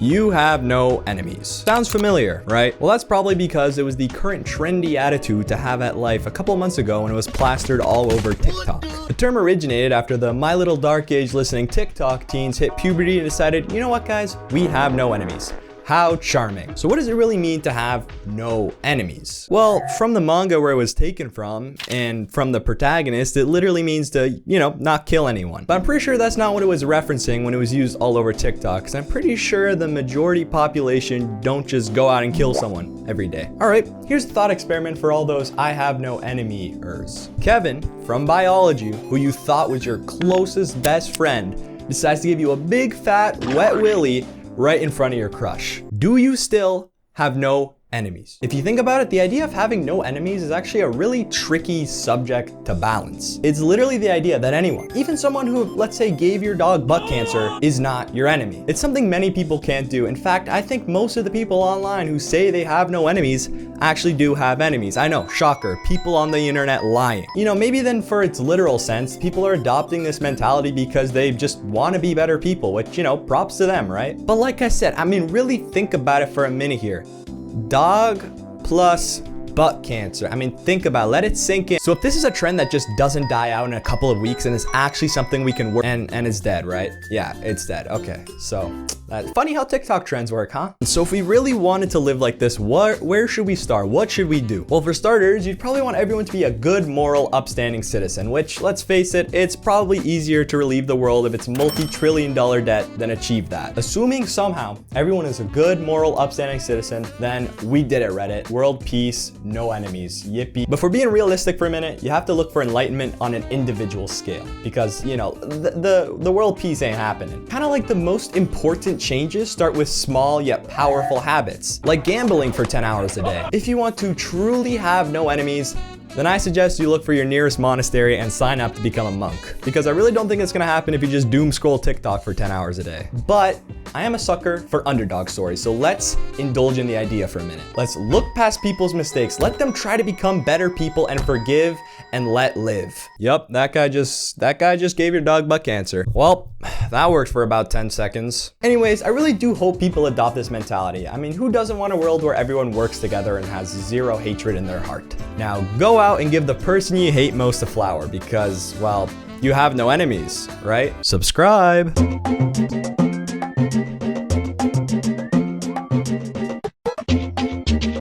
You have no enemies. Sounds familiar, right? Well, that's probably because it was the current trendy attitude to have at life a couple months ago when it was plastered all over TikTok. The term originated after the My Little Dark Age listening TikTok teens hit puberty and decided, you know what guys, we have no enemies. How charming. So what does it really mean to have no enemies? Well, from the manga where it was taken from, and from the protagonist, it literally means to, not kill anyone. But I'm pretty sure that's not what it was referencing when it was used all over TikTok, because I'm pretty sure the majority population don't just go out and kill someone every day. All right, here's a thought experiment for all those I have no enemy-ers. Kevin, from biology, who you thought was your closest best friend, decides to give you a big fat wet willy right in front of your crush. Do you still have no enemies? If you think about it, the idea of having no enemies is actually a really tricky subject to balance. It's literally the idea that anyone, even someone who, let's say, gave your dog butt cancer, is not your enemy. It's something many people can't do. In fact, I think most of the people online who say they have no enemies actually do have enemies. I know, shocker, people on the internet lying. Maybe then for its literal sense, people are adopting this mentality because they just want to be better people, which, props to them, right? But like I said, really think about it for a minute here. Dog plus butt cancer. Think about it. Let it sink in. So if this is a trend that just doesn't die out in a couple of weeks and is actually something we can work and it's dead, right? Yeah, it's dead. Okay, so funny how TikTok trends work, huh? So if we really wanted to live like this, where should we start? What should we do? Well, for starters, you'd probably want everyone to be a good, moral, upstanding citizen, which, let's face it, it's probably easier to relieve the world of its multi-trillion-dollar debt than achieve that. Assuming somehow everyone is a good, moral, upstanding citizen, then we did it, Reddit. World peace, no enemies, yippee. But for being realistic for a minute, you have to look for enlightenment on an individual scale because, the world peace ain't happening. Kind of like the most important changes start with small yet powerful habits, like gambling for 10 hours a day. If you want to truly have no enemies, then I suggest you look for your nearest monastery and sign up to become a monk. Because I really don't think it's gonna happen if you just doom scroll TikTok for 10 hours a day. But I am a sucker for underdog stories, so let's indulge in the idea for a minute. Let's look past people's mistakes, let them try to become better people and forgive and let live. Yup, that guy just gave your dog butt cancer. Well, that worked for about 10 seconds. Anyways, I really do hope people adopt this mentality. Who doesn't want a world where everyone works together and has zero hatred in their heart? Now, go out and give the person you hate most a flower because, well, you have no enemies, right? Subscribe.